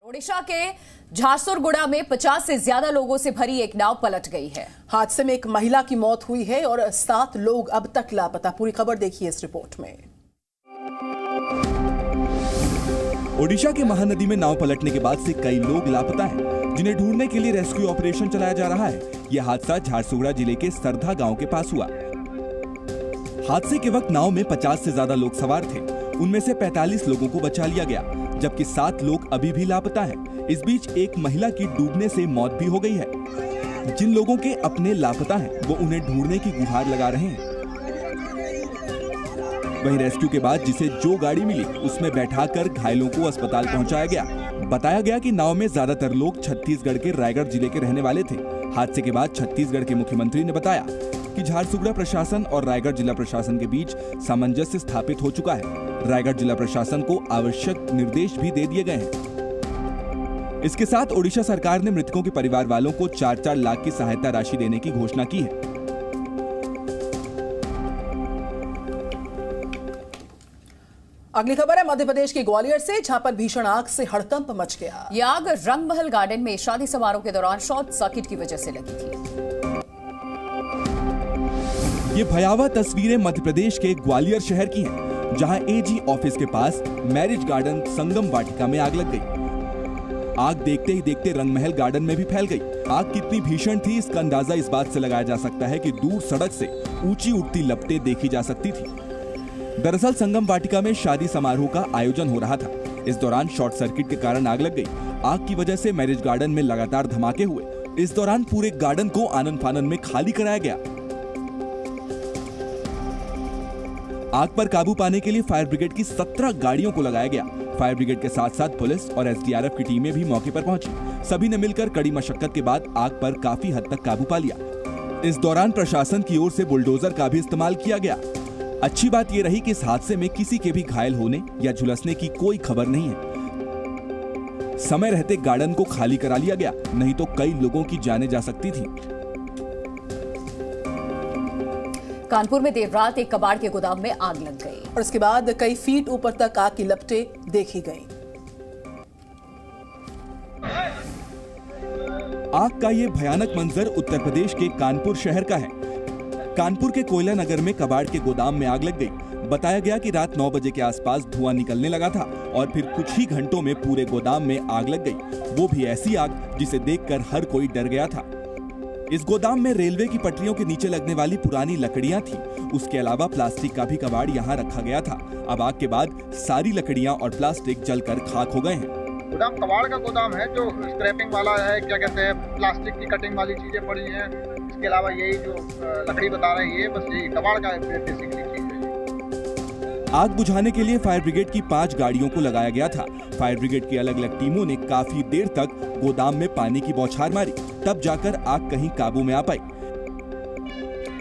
ओडिशा के झारसुगुड़ा में 50 से ज्यादा लोगों से भरी एक नाव पलट गई है। हादसे में एक महिला की मौत हुई है और 7 लोग अब तक लापता। पूरी खबर देखिए इस रिपोर्ट में। ओडिशा के महानदी में नाव पलटने के बाद से कई लोग लापता हैं, जिन्हें ढूंढने के लिए रेस्क्यू ऑपरेशन चलाया जा रहा है। यह हादसा झारसुगुड़ा जिले के सरधा गांव के पास हुआ। हादसे के वक्त नाव में 50 से ज्यादा लोग सवार थे। उनमें से 45 लोगों को बचा लिया गया, जबकि 7 लोग अभी भी लापता हैं। इस बीच एक महिला की डूबने से मौत भी हो गई है। जिन लोगों के अपने लापता हैं, वो उन्हें ढूंढने की गुहार लगा रहे हैं। वहीं रेस्क्यू के बाद जिसे जो गाड़ी मिली, उसमें बैठाकर घायलों को अस्पताल पहुंचाया गया। बताया गया कि नाव में ज्यादातर लोग छत्तीसगढ़ के रायगढ़ जिले के रहने वाले थे। हादसे के बाद छत्तीसगढ़ के मुख्यमंत्री ने बताया कि झारसुगुड़ा प्रशासन और रायगढ़ जिला प्रशासन के बीच सामंजस्य स्थापित हो चुका है। रायगढ़ जिला प्रशासन को आवश्यक निर्देश भी दे दिए गए हैं। इसके साथ ओडिशा सरकार ने मृतकों के परिवार वालों को 4-4 लाख की सहायता राशि देने की घोषणा की है। अगली खबर है मध्य प्रदेश के ग्वालियर से, जहां पर भीषण आग से हड़कंप मच गया। यह आग रंगमहल गार्डन में शादी समारोह के दौरान शॉर्ट सर्किट की वजह से लगी थी। ये भयावह तस्वीरें मध्य प्रदेश के ग्वालियर शहर की हैं, जहां एजी ऑफिस के पास मैरिज गार्डन संगम वाटिका में आग लग गई। आग देखते ही देखते रंगमहल गार्डन में भी फैल गई। आग कितनी भीषण थी, इसका अंदाजा इस बात से लगाया जा सकता है कि दूर सड़क से ऊंची उठती लपटें देखी जा सकती थी। दरअसल संगम वाटिका में शादी समारोह का आयोजन हो रहा था। इस दौरान शॉर्ट सर्किट के कारण आग लग गई। आग की वजह से मैरिज गार्डन में लगातार धमाके हुए। इस दौरान पूरे गार्डन को आनन फानन में खाली कराया गया। आग पर काबू पाने के लिए फायर ब्रिगेड की 17 गाड़ियों को लगाया गया। फायर ब्रिगेड के साथ साथ पुलिस और एसडीआरएफ की टीमें भी मौके पर पहुंची। सभी ने मिलकर कड़ी मशक्कत के बाद आग पर काफी हद तक काबू पा लिया। इस दौरान प्रशासन की ओर से बुलडोजर का भी इस्तेमाल किया गया। अच्छी बात यह रही कि इस हादसे में किसी के भी घायल होने या झुलसने की कोई खबर नहीं है। समय रहते गार्डन को खाली करा लिया गया, नहीं तो कई लोगों की जानें जा सकती थी। कानपुर में देर रात एक कबाड़ के गोदाम में आग लग गई और इसके बाद कई फीट ऊपर तक आग की लपटें देखी गईं। आग का ये भयानक मंजर उत्तर प्रदेश के कानपुर शहर का है। कानपुर के कोयला नगर में कबाड़ के गोदाम में आग लग गई। बताया गया कि रात 9 बजे के आसपास धुआं निकलने लगा था और फिर कुछ ही घंटों में पूरे गोदाम में आग लग गई। वो भी ऐसी आग जिसे देखकर हर कोई डर गया था। इस गोदाम में रेलवे की पटरियों के नीचे लगने वाली पुरानी लकड़ियां थी। उसके अलावा प्लास्टिक का भी कबाड़ यहाँ रखा गया था। अब आग के बाद सारी लकड़ियां और प्लास्टिक जलकर खाक हो गए हैं। गोदाम कबाड़ का गोदाम है, जो स्क्रैपिंग वाला है, क्या कहते हैं, प्लास्टिक की कटिंग वाली चीजें पड़ी हैं। इसके अलावा यही जो लकड़ी बता रही है, बस यही कबाड़ का बेसिकली चीज है। आग बुझाने के लिए फायर ब्रिगेड की 5 गाड़ियों को लगाया गया था। फायर ब्रिगेड की अलग अलग टीमों ने काफी देर तक गोदाम में पानी की बौछार मारी, तब जाकर आग कहीं काबू में आ पाई।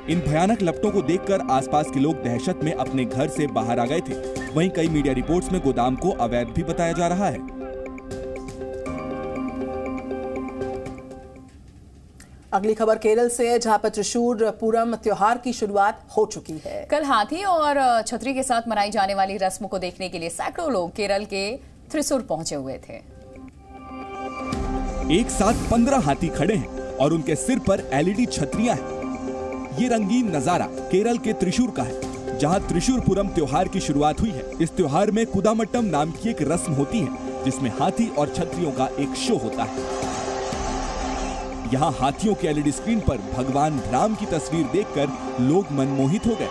इन भयानक लपटों को देखकर आसपास के लोग दहशत में अपने घर से बाहर आ गए थे। वहीं कई मीडिया रिपोर्ट्स में गोदाम को अवैध भी बताया जा रहा है। अगली खबर केरल से है, जहां पर त्रिशूर पूरम त्योहार की शुरुआत हो चुकी है। कल हाथी और छतरी के साथ मनाई जाने वाली रस्म को देखने के लिए सैकड़ों लोग केरल के त्रिशूर पहुंचे हुए थे। एक साथ 15 हाथी खड़े हैं और उनके सिर पर एलईडी छतरियां हैं। ये रंगीन नजारा केरल के त्रिशूर का है, जहां त्रिशूर पूरम त्योहार की शुरुआत हुई है। इस त्योहार में कुदामट्टम नाम की एक रस्म होती है, जिसमें हाथी और छतरियों का एक शो होता है। यहाँ हाथियों के एलईडी स्क्रीन पर भगवान राम की तस्वीर देखकर लोग मनमोहित हो गए।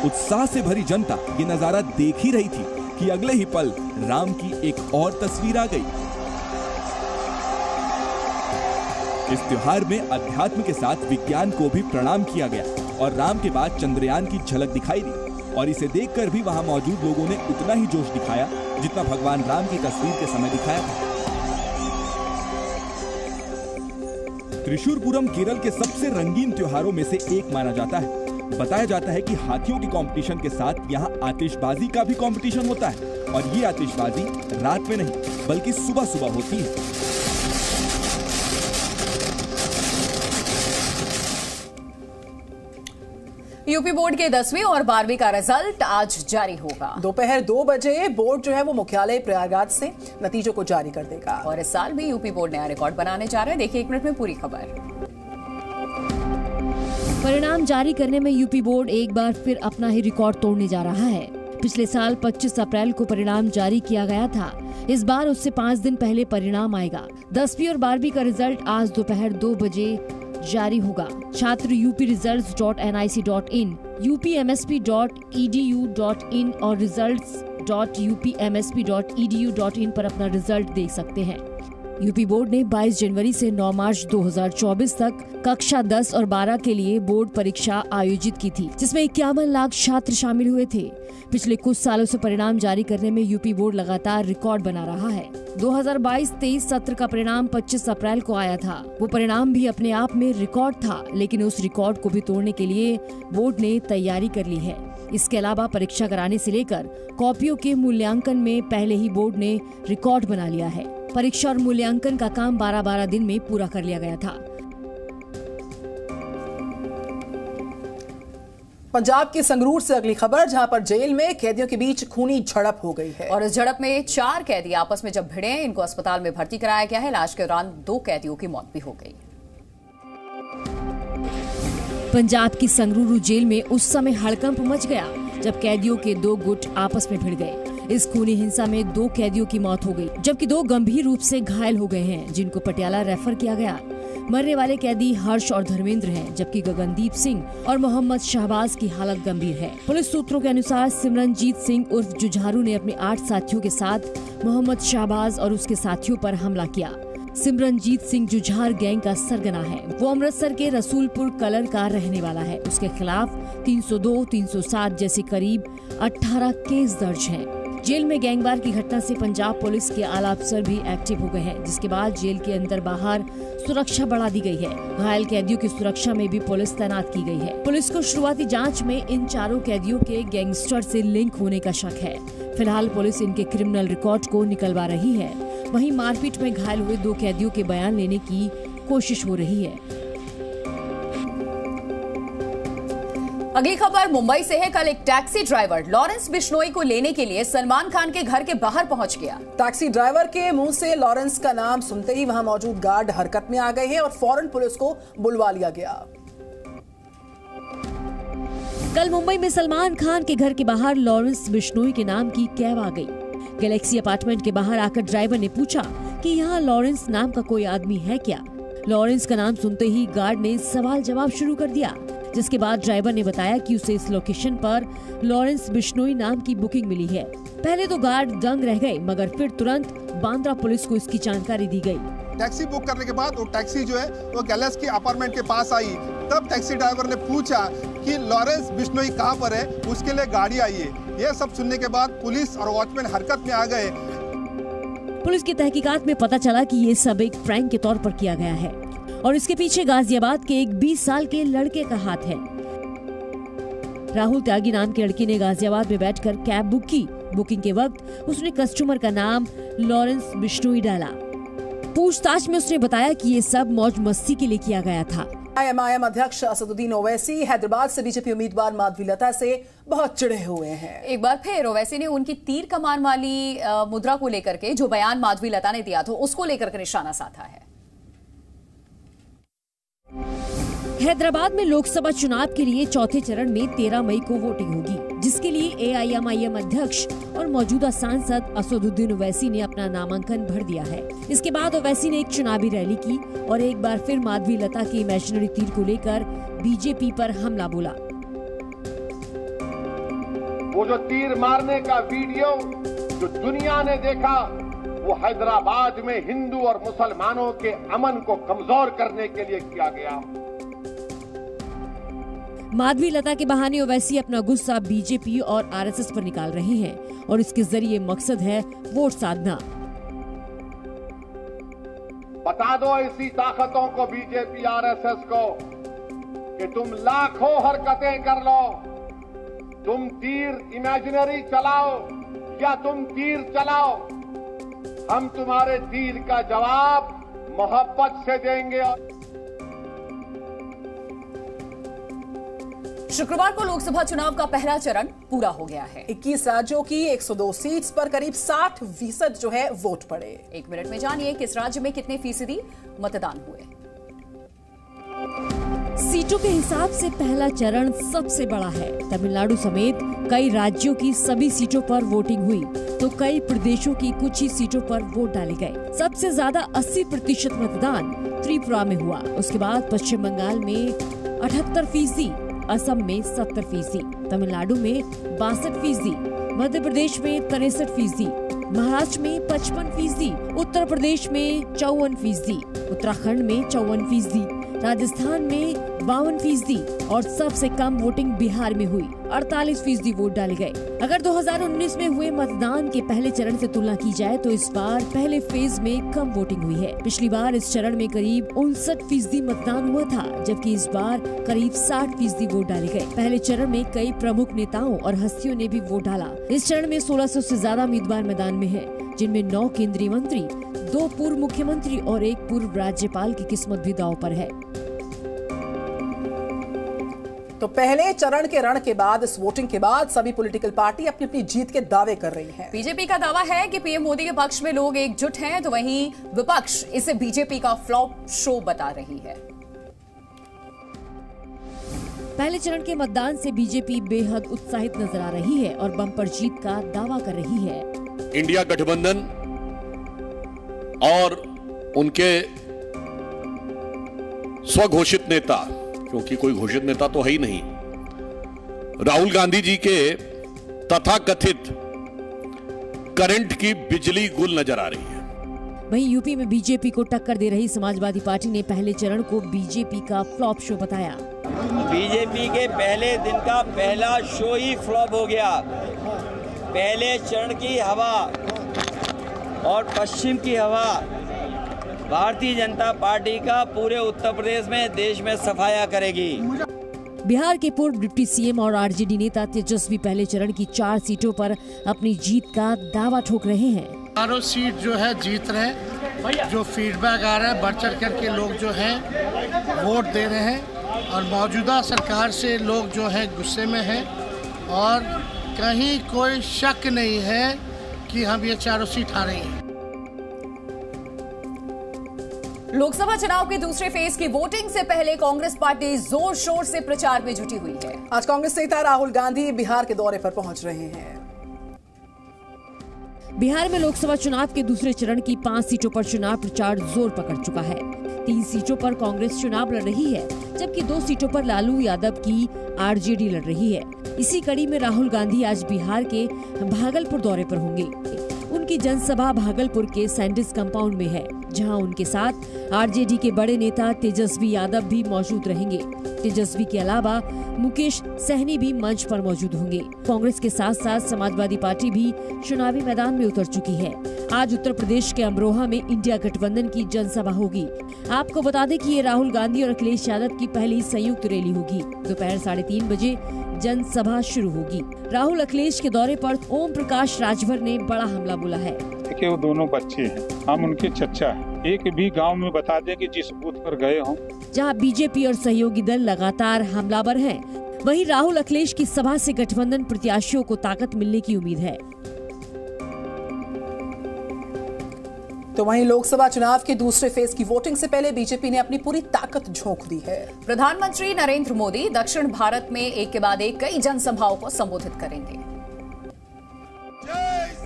उत्साह से भरी जनता ये नजारा देख ही रही थी कि अगले ही पल राम की एक और तस्वीर आ गई। इस त्योहार में अध्यात्म के साथ विज्ञान को भी प्रणाम किया गया और राम के बाद चंद्रयान की झलक दिखाई दी। और इसे देखकर भी वहां मौजूद लोगों ने उतना ही जोश दिखाया जितना भगवान राम की तस्वीर के समय दिखाया था। त्रिशूर पूरम केरल के सबसे रंगीन त्योहारों में से एक माना जाता है। बताया जाता है कि हाथियों के कंपटीशन के साथ यहाँ आतिशबाजी का भी कंपटीशन होता है और ये आतिशबाजी रात में नहीं बल्कि सुबह सुबह होती है। यूपी बोर्ड के 10वीं और 12वीं का रिजल्ट आज जारी होगा। दोपहर 2 बजे बोर्ड जो है वो मुख्यालय प्रयागराज से नतीजों को जारी कर देगा। और इस साल भी यूपी बोर्ड नया रिकॉर्ड बनाने जा रहा है। देखिए 1 मिनट में पूरी खबर। परिणाम जारी करने में यूपी बोर्ड एक बार फिर अपना ही रिकॉर्ड तोड़ने जा रहा है। पिछले साल 25 अप्रैल को परिणाम जारी किया गया था। इस बार उससे 5 दिन पहले परिणाम आएगा। 10वीं और 12वीं का रिजल्ट आज दोपहर 2 बजे जारी होगा। छात्र upresults.nic.in, upmsp.edu.in और results.upmsp.edu.in पर अपना रिजल्ट देख सकते हैं। यूपी बोर्ड ने 22 जनवरी से 9 मार्च 2024 तक कक्षा 10 और 12 के लिए बोर्ड परीक्षा आयोजित की थी, जिसमें 51 लाख छात्र शामिल हुए थे। पिछले कुछ सालों से परिणाम जारी करने में यूपी बोर्ड लगातार रिकॉर्ड बना रहा है। 2022-23 सत्र का परिणाम 25 अप्रैल को आया था। वो परिणाम भी अपने आप में रिकॉर्ड था, लेकिन उस रिकॉर्ड को भी तोड़ने के लिए बोर्ड ने तैयारी कर ली है। इसके अलावा परीक्षा कराने से लेकर कॉपियों के मूल्यांकन में पहले ही बोर्ड ने रिकॉर्ड बना लिया है। परीक्षा और मूल्यांकन का काम 12-12 दिन में पूरा कर लिया गया था। पंजाब के संगरूर से अगली खबर, जहां पर जेल में कैदियों के बीच खूनी झड़प हो गई है। और इस झड़प में 4 कैदी आपस में जब भिड़े, इनको अस्पताल में भर्ती कराया गया है। इलाज के दौरान 2 कैदियों की मौत भी हो गई। पंजाब की संगरूर जेल में उस समय हड़कंप मच गया जब कैदियों के 2 गुट आपस में भिड़ गए। इस खूनी हिंसा में 2 कैदियों की मौत हो गई, जबकि 2 गंभीर रूप से घायल हो गए हैं, जिनको पटियाला रेफर किया गया। मरने वाले कैदी हर्ष और धर्मेंद्र हैं, जबकि गगनदीप सिंह और मोहम्मद शहबाज की हालत गंभीर है। पुलिस सूत्रों के अनुसार सिमरनजीत सिंह उर्फ जुझारू ने अपने 8 साथियों के साथ मोहम्मद शहबाज और उसके साथियों पर हमला किया। सिमरनजीत सिंह जुझार गैंग का सरगना है। वो अमृतसर के रसूलपुर कलर का रहने वाला है। उसके खिलाफ 302, 307 जैसे करीब 18 केस दर्ज हैं। जेल में गैंगवार की घटना से पंजाब पुलिस के आला अफसर भी एक्टिव हो गए हैं, जिसके बाद जेल के अंदर बाहर सुरक्षा बढ़ा दी गई है। घायल कैदियों की सुरक्षा में भी पुलिस तैनात की गई है। पुलिस को शुरुआती जांच में इन 4 कैदियों के गैंगस्टर से लिंक होने का शक है। फिलहाल पुलिस इनके क्रिमिनल रिकॉर्ड को निकलवा रही है। वहीं मारपीट में घायल हुए 2 कैदियों के बयान लेने की कोशिश हो रही है। अगली खबर मुंबई से है। कल एक टैक्सी ड्राइवर लॉरेंस बिश्नोई को लेने के लिए सलमान खान के घर के बाहर पहुंच गया। टैक्सी ड्राइवर के मुंह से लॉरेंस का नाम सुनते ही वहां मौजूद गार्ड हरकत में आ गए हैं और फौरन पुलिस को बुलवा लिया गया। कल मुंबई में सलमान खान के घर के बाहर लॉरेंस बिश्नोई के नाम की कैब आ गई। गैलेक्सी अपार्टमेंट के बाहर आकर ड्राइवर ने पूछा कि यहाँ लॉरेंस नाम का कोई आदमी है क्या। लॉरेंस का नाम सुनते ही गार्ड ने सवाल जवाब शुरू कर दिया, जिसके बाद ड्राइवर ने बताया कि उसे इस लोकेशन पर लॉरेंस बिश्नोई नाम की बुकिंग मिली है। पहले तो गार्ड दंग रह गए, मगर फिर तुरंत बांद्रा पुलिस को इसकी जानकारी दी गई। टैक्सी बुक करने के बाद वो टैक्सी जो है वो गैलेक्सी अपार्टमेंट के पास आई। तब टैक्सी ड्राइवर ने पूछा कि लॉरेंस बिश्नोई कहाँ पर है, उसके लिए गाड़ी आई है। ये सब सुनने के बाद पुलिस और वॉचमैन हरकत में आ गए। पुलिस की तहकीकात में पता चला कि ये सब एक प्रैंक के तौर पर किया गया है और इसके पीछे गाजियाबाद के एक 20 साल के लड़के का हाथ है। राहुल त्यागी नाम के लड़के ने गाजियाबाद में बैठकर कैब बुक की। बुकिंग के वक्त उसने कस्टमर का नाम लॉरेंस बिश्नोई डाला। पूछताछ में उसने बताया कि ये सब मौज मस्ती के लिए किया गया था। IMIM अध्यक्ष असदुद्दीन ओवैसी हैदराबाद से बीजेपी उम्मीदवार माधवीलता से बहुत चिढ़े हुए हैं। एक बार फिर ओवैसी ने उनकी तीर कमान वाली मुद्रा को लेकर के जो बयान माधवीलता ने दिया था उसको लेकर के निशाना साधा है। हैदराबाद में लोकसभा चुनाव के लिए चौथे चरण में 13 मई को वोटिंग होगी, जिसके लिए AIMIM अध्यक्ष और मौजूदा सांसद असदुद्दीन ओवैसी ने अपना नामांकन भर दिया है। इसके बाद ओवैसी ने एक चुनावी रैली की और एक बार फिर माधवीलता की इमेजिनरी तीर को लेकर बीजेपी पर हमला बोला। वो जो तीर मारने का वीडियो जो दुनिया ने देखा, वो हैदराबाद में हिंदू और मुसलमानों के अमन को कमजोर करने के लिए किया गया। माधवीलता के बहाने ओवैसी अपना गुस्सा बीजेपी और RSS पर निकाल रहे हैं और इसके जरिए मकसद है वोट साधना। बता दो ऐसी ताकतों को, बीजेपी RSS को, कि तुम लाखों हरकतें कर लो, तुम तीर इमेजिनरी चलाओ या तुम तीर चलाओ, हम तुम्हारे तीर का जवाब मोहब्बत से देंगे। शुक्रवार को लोकसभा चुनाव का पहला चरण पूरा हो गया है। 21 राज्यों की 102 सीट्स पर करीब 60% जो है वोट पड़े। 1 मिनट में जानिए किस राज्य में कितने फीसदी मतदान हुए। सीटों के हिसाब से पहला चरण सबसे बड़ा है। तमिलनाडु समेत कई राज्यों की सभी सीटों पर वोटिंग हुई, तो कई प्रदेशों की कुछ ही सीटों पर वोट डाले गए। सबसे ज्यादा 80% मतदान त्रिपुरा में हुआ। उसके बाद पश्चिम बंगाल में 78%, असम में 70%, तमिलनाडु में 62%, मध्य प्रदेश में 63%, महाराष्ट्र में 55%, उत्तर प्रदेश में 54%, उत्तराखंड में 54%, राजस्थान में 52% और सबसे कम वोटिंग बिहार में हुई। 48% वोट डाले गए। अगर 2019 में हुए मतदान के पहले चरण से तुलना की जाए तो इस बार पहले फेज में कम वोटिंग हुई है। पिछली बार इस चरण में करीब 59% मतदान हुआ था, जबकि इस बार करीब 60% वोट डाले गए। पहले चरण में कई प्रमुख नेताओं और हस्तियों ने भी वोट डाला। इस चरण में 1600 से ज्यादा उम्मीदवार मैदान में है, जिनमें 9 केंद्रीय मंत्री, 2 पूर्व मुख्यमंत्री और 1 पूर्व राज्यपाल की किस्मत भी दांव पर है। तो पहले चरण के रण के बाद इस वोटिंग के बाद सभी पॉलिटिकल पार्टी अपनी अपनी जीत के दावे कर रही हैं। बीजेपी का दावा है कि पीएम मोदी के पक्ष में लोग एकजुट हैं, तो वहीं विपक्ष इसे बीजेपी का फ्लॉप शो बता रही है। पहले चरण के मतदान से बीजेपी बेहद उत्साहित नजर आ रही है और बम्पर जीत का दावा कर रही है। इंडिया गठबंधन और उनके स्वघोषित नेता, क्योंकि कोई घोषित नेता तो है ही नहीं, राहुल गांधी जी के तथाकथित करंट की बिजली गुल नजर आ रही है। वहीं यूपी में बीजेपी को टक्कर दे रही समाजवादी पार्टी ने पहले चरण को बीजेपी का फ्लॉप शो बताया। बीजेपी के पहले दिन का पहला शो ही फ्लॉप हो गया। पहले चरण की हवा और पश्चिम की हवा भारतीय जनता पार्टी का पूरे उत्तर प्रदेश में, देश में सफाया करेगी। बिहार के पूर्व डिप्टी सीएम और आरजेडी नेता तेजस्वी पहले चरण की 4 सीटों पर अपनी जीत का दावा ठोक रहे हैं। चारों सीट जो है जीत रहे, जो फीडबैक आ रहा है बढ़ चढ़ कर के लोग जो है वोट दे रहे हैं और मौजूदा सरकार से लोग जो है गुस्से में हैं और कहीं कोई शक नहीं है कि हम ये चारों सीट हारेंगे। हैं। लोकसभा चुनाव के दूसरे फेज की वोटिंग से पहले कांग्रेस पार्टी जोर शोर से प्रचार में जुटी हुई है। आज कांग्रेस नेता राहुल गांधी बिहार के दौरे पर पहुंच रहे हैं। बिहार में लोकसभा चुनाव के दूसरे चरण की 5 सीटों पर चुनाव प्रचार जोर पकड़ चुका है। 3 सीटों पर कांग्रेस चुनाव लड़ रही है, जबकि 2 सीटों पर लालू यादव की आरजेडी लड़ रही है। इसी कड़ी में राहुल गांधी आज बिहार के भागलपुर दौरे पर होंगे। उनकी जनसभा भागलपुर के सैंडिस कंपाउंड में है, जहां उनके साथ आरजेडी के बड़े नेता तेजस्वी यादव भी मौजूद रहेंगे। तेजस्वी के अलावा मुकेश सहनी भी मंच पर मौजूद होंगे। कांग्रेस के साथ साथ समाजवादी पार्टी भी चुनावी मैदान में उतर चुकी है। आज उत्तर प्रदेश के अमरोहा में इंडिया गठबंधन की जनसभा होगी। आपको बता दें कि ये राहुल गांधी और अखिलेश यादव की पहली संयुक्त रैली होगी। दोपहर 3:30 बजे जनसभा शुरू होगी। राहुल अखिलेश के दौरे पर ओम प्रकाश राजभर ने बड़ा हमला बोला है। देखिए, वो दोनों बच्चे हैं, हम उनके चच्चा हैं। एक भी गांव में बता दें कि जिस बूथ पर गए हों। जहां बीजेपी और सहयोगी दल लगातार हमलावर हैं, वहीं राहुल अखिलेश की सभा से गठबंधन प्रत्याशियों को ताकत मिलने की उम्मीद है। तो वहीं लोकसभा चुनाव के दूसरे फेज की वोटिंग से पहले बीजेपी ने अपनी पूरी ताकत झोंक दी है। प्रधानमंत्री नरेंद्र मोदी दक्षिण भारत में एक के बाद एक कई जनसभाओं को संबोधित करेंगे।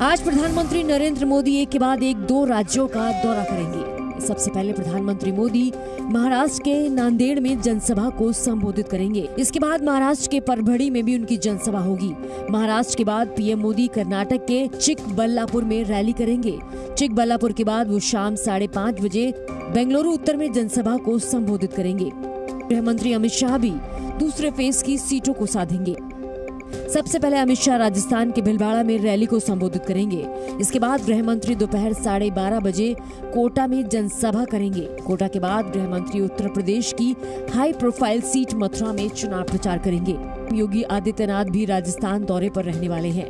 आज प्रधानमंत्री नरेंद्र मोदी एक के बाद एक 2 राज्यों का दौरा करेंगे। सबसे पहले प्रधानमंत्री मोदी महाराष्ट्र के नांदेड़ में जनसभा को संबोधित करेंगे। इसके बाद महाराष्ट्र के परभणी में भी उनकी जनसभा होगी। महाराष्ट्र के बाद पीएम मोदी कर्नाटक के चिकबल्लापुर में रैली करेंगे। चिकबल्लापुर के बाद वो शाम 5:30 बजे बेंगलुरु उत्तर में जनसभा को संबोधित करेंगे। गृह मंत्री अमित शाह भी दूसरे फेज की सीटों को साधेंगे। सबसे पहले अमित शाह राजस्थान के भिलवाड़ा में रैली को संबोधित करेंगे। इसके बाद गृह मंत्री दोपहर 12:30 बजे कोटा में जनसभा करेंगे। कोटा के बाद गृह मंत्री उत्तर प्रदेश की हाई प्रोफाइल सीट मथुरा में चुनाव प्रचार करेंगे। योगी आदित्यनाथ भी राजस्थान दौरे पर रहने वाले हैं।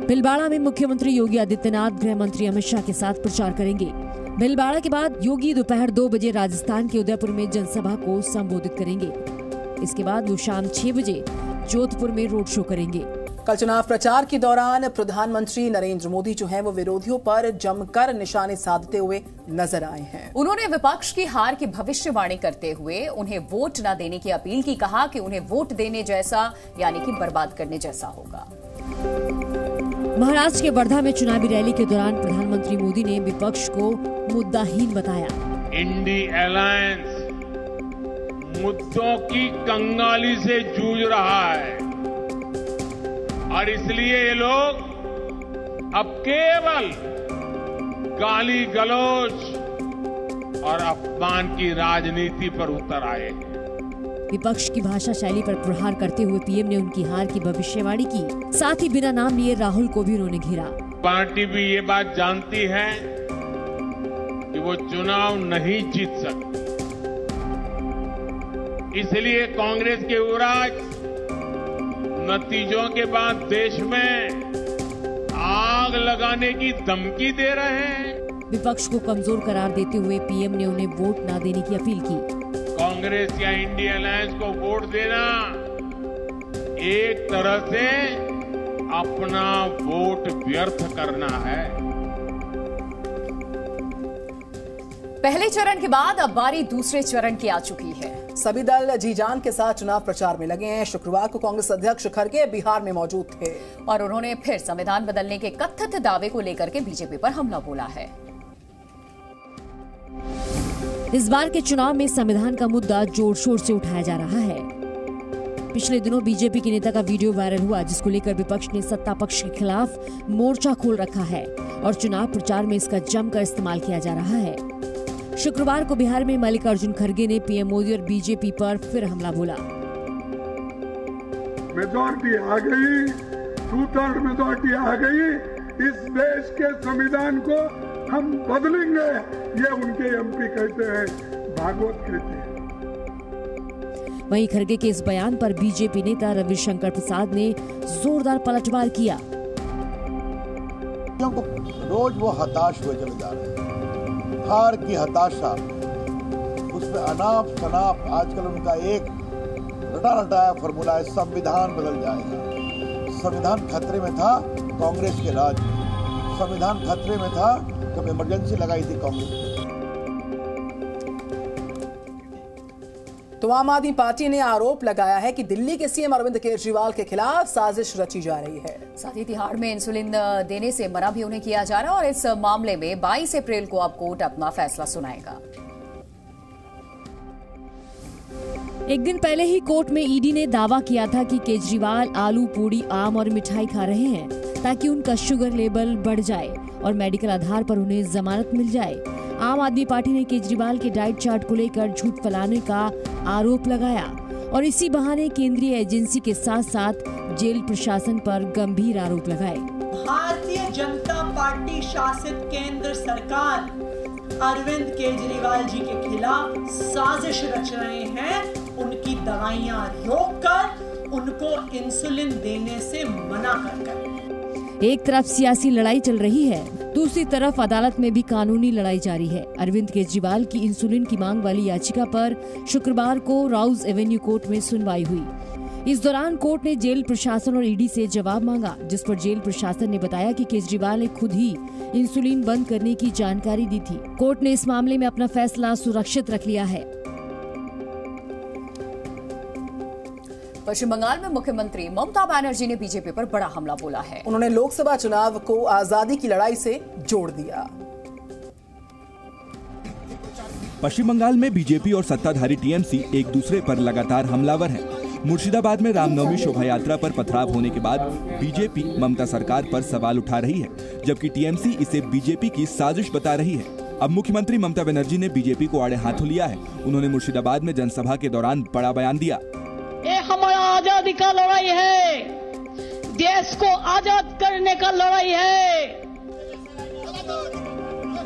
भिलवाड़ा में मुख्यमंत्री योगी आदित्यनाथ गृह मंत्री अमित शाह के साथ प्रचार करेंगे। भिलवाड़ा के बाद योगी दोपहर 2 बजे राजस्थान के उदयपुर में जनसभा को संबोधित करेंगे। इसके बाद वो शाम 6 बजे जोधपुर में रोड शो करेंगे। कल चुनाव प्रचार के दौरान प्रधानमंत्री नरेंद्र मोदी जो हैं वो विरोधियों पर जमकर निशाने साधते हुए नजर आए हैं। उन्होंने विपक्ष की हार की भविष्यवाणी करते हुए उन्हें वोट न देने की अपील की। कहा कि उन्हें वोट देने जैसा यानी कि बर्बाद करने जैसा होगा। महाराष्ट्र के वर्धा में चुनावी रैली के दौरान प्रधानमंत्री मोदी ने विपक्ष को मुद्दाहीन बताया। इंडी अलायंस मुद्दों की कंगाली से जूझ रहा है और इसलिए ये लोग अब केवल गाली गलौज और अपमान की राजनीति पर उतर आए हैं। विपक्ष की भाषा शैली पर प्रहार करते हुए पीएम ने उनकी हार की भविष्यवाणी की। साथ ही बिना नाम लिए राहुल को भी उन्होंने घेरा। पार्टी भी ये बात जानती है कि वो चुनाव नहीं जीत सकती, इसलिए कांग्रेस के युवराज नतीजों के बाद देश में आग लगाने की धमकी दे रहे हैं। विपक्ष को कमजोर करार देते हुए पीएम ने उन्हें वोट न देने की अपील की। कांग्रेस या इंडिया अलायंस को वोट देना एक तरह से अपना वोट व्यर्थ करना है। पहले चरण के बाद अब बारी दूसरे चरण की आ चुकी है। सभी दल जी जान के साथ चुनाव प्रचार में लगे हैं। शुक्रवार को कांग्रेस अध्यक्ष खड़गे बिहार में मौजूद थे और उन्होंने फिर संविधान बदलने के कथित दावे को लेकर के बीजेपी पर हमला बोला है। इस बार के चुनाव में संविधान का मुद्दा जोर शोर से उठाया जा रहा है। पिछले दिनों बीजेपी के नेता का वीडियो वायरल हुआ, जिसको लेकर विपक्ष ने सत्ता पक्ष के खिलाफ मोर्चा खोल रखा है और चुनाव प्रचार में इसका जमकर इस्तेमाल किया जा रहा है। शुक्रवार को बिहार में मल्लिकार्जुन खड़गे ने पीएम मोदी और बीजेपी पर फिर हमला बोला। मेजॉरिटी आ गई, 2/3 मेजॉरिटी आ गई, इस देश के संविधान को हम बदलेंगे, ये उनके एमपी कहते हैं, भागवत कहते हैं। वहीं खड़गे के इस बयान पर बीजेपी नेता रविशंकर प्रसाद ने जोरदार पलटवार किया। रोज वो हताश हुए चले जा रहे हैं, हार की हताशा, उसमें अनाप शनाप आजकल उनका एक रटा रटाया फॉर्मूला है, संविधान बदल जाएगा। संविधान खतरे में था कांग्रेस के राज में, संविधान खतरे में था जब इमरजेंसी लगाई थी कांग्रेस। तो आम आदमी पार्टी ने आरोप लगाया है कि दिल्ली के सीएम अरविंद केजरीवाल के खिलाफ साजिश रची जा रही है। साथ ही तिहाड़ में इंसुलिन देने से मना भी उन्हें किया जा रहा है और इस मामले में 22 अप्रैल को अब कोर्ट अपना फैसला सुनाएगा। एक दिन पहले ही कोर्ट में ईडी ने दावा किया था कि केजरीवाल आलू पूड़ी आम और मिठाई खा रहे हैं ताकि उनका शुगर लेवल बढ़ जाए और मेडिकल आधार पर उन्हें जमानत मिल जाए। आम आदमी पार्टी ने केजरीवाल के डाइट चार्ट को लेकर झूठ फैलाने का आरोप लगाया और इसी बहाने केंद्रीय एजेंसी के साथ साथ जेल प्रशासन पर गंभीर आरोप लगाए। भारतीय जनता पार्टी शासित केंद्र सरकार अरविंद केजरीवाल जी के खिलाफ साजिश रच रहे हैं, उनकी दवाइयां रोककर उनको इंसुलिन देने से मना कर। एक तरफ सियासी लड़ाई चल रही है, दूसरी तरफ अदालत में भी कानूनी लड़ाई जारी है। अरविंद केजरीवाल की इंसुलिन की मांग वाली याचिका पर शुक्रवार को राउज एवेन्यू कोर्ट में सुनवाई हुई। इस दौरान कोर्ट ने जेल प्रशासन और ईडी से जवाब मांगा, जिस पर जेल प्रशासन ने बताया कि केजरीवाल ने खुद ही इंसुलिन बंद करने की जानकारी दी थी। कोर्ट ने इस मामले में अपना फैसला सुरक्षित रख लिया है। पश्चिम बंगाल में मुख्यमंत्री ममता बनर्जी ने बीजेपी पर बड़ा हमला बोला है। उन्होंने लोकसभा चुनाव को आजादी की लड़ाई से जोड़ दिया। पश्चिम बंगाल में बीजेपी और सत्ताधारी टीएमसी एक दूसरे पर लगातार हमलावर हैं। मुर्शिदाबाद में रामनवमी शोभा यात्रा पर पथराव होने के बाद बीजेपी ममता सरकार पर सवाल उठा रही है, जबकि टीएमसी इसे बीजेपी की साजिश बता रही है। अब मुख्यमंत्री ममता बनर्जी ने बीजेपी को आड़े हाथों लिया है। उन्होंने मुर्शिदाबाद में जनसभा के दौरान बड़ा बयान दिया। ये हमारा आजादी का लड़ाई है, देश को आजाद करने का लड़ाई है।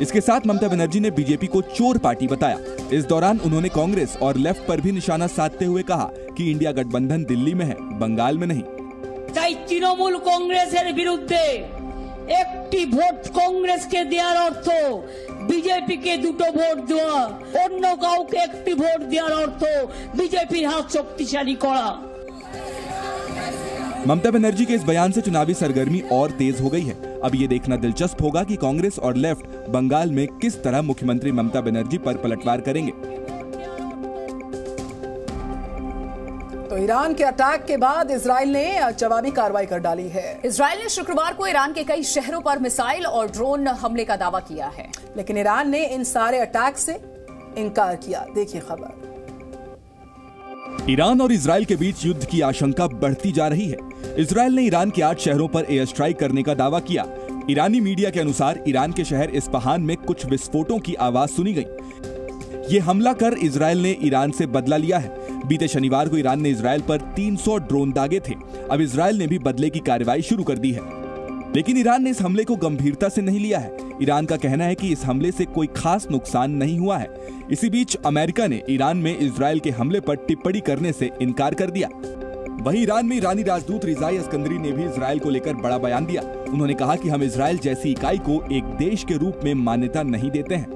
इसके साथ ममता बनर्जी ने बीजेपी को चोर पार्टी बताया। इस दौरान उन्होंने कांग्रेस और लेफ्ट पर भी निशाना साधते हुए कहा कि इंडिया गठबंधन दिल्ली में है, बंगाल में नहीं। তাই তৃণমূল কংগ্রেসের বিরুদ্ধে একটি ভোট কংগ্রেসকে দেওয়ার অর্থ বিজেপিকে দুটো ভোট দেওয়া, অন্য কাউকে একটি ভোট দেওয়ার অর্থ বিজেপির হাত শক্তিশালী করা। ममता बनर्जी के इस बयान से चुनावी सरगर्मी और तेज हो गई है। अब ये देखना दिलचस्प होगा कि कांग्रेस और लेफ्ट बंगाल में किस तरह मुख्यमंत्री ममता बनर्जी पर पलटवार करेंगे। तो ईरान के अटैक के बाद इजराइल ने जवाबी कार्रवाई कर डाली है। इजराइल ने शुक्रवार को ईरान के कई शहरों पर मिसाइल और ड्रोन हमले का दावा किया है, लेकिन ईरान ने इन सारे अटैक से इनकार किया। देखिए खबर। ईरान और इजराइल के बीच युद्ध की आशंका बढ़ती जा रही है। इजराइल ने ईरान के 8 शहरों पर एयर स्ट्राइक करने का दावा किया। ईरानी मीडिया के अनुसार ईरान के शहर इस्फहान में कुछ विस्फोटों की आवाज सुनी गई। ये हमला कर इजराइल ने ईरान से बदला लिया है। बीते शनिवार को ईरान ने इजराइल पर 300 ड्रोन दागे थे। अब इजराइल ने भी बदले की कार्रवाई शुरू कर दी है, लेकिन ईरान ने इस हमले को गंभीरता से नहीं लिया है। ईरान का कहना है कि इस हमले से कोई खास नुकसान नहीं हुआ है। इसी बीच अमेरिका ने ईरान में इजराइल के हमले पर टिप्पणी करने से इनकार कर दिया। वहीं ईरान में ईरानी राजदूत रिजाई अस्कंदरी ने भी इजराइल को लेकर बड़ा बयान दिया। उन्होंने कहा कि हम इजराइल जैसी इकाई को एक देश के रूप में मान्यता नहीं देते हैं।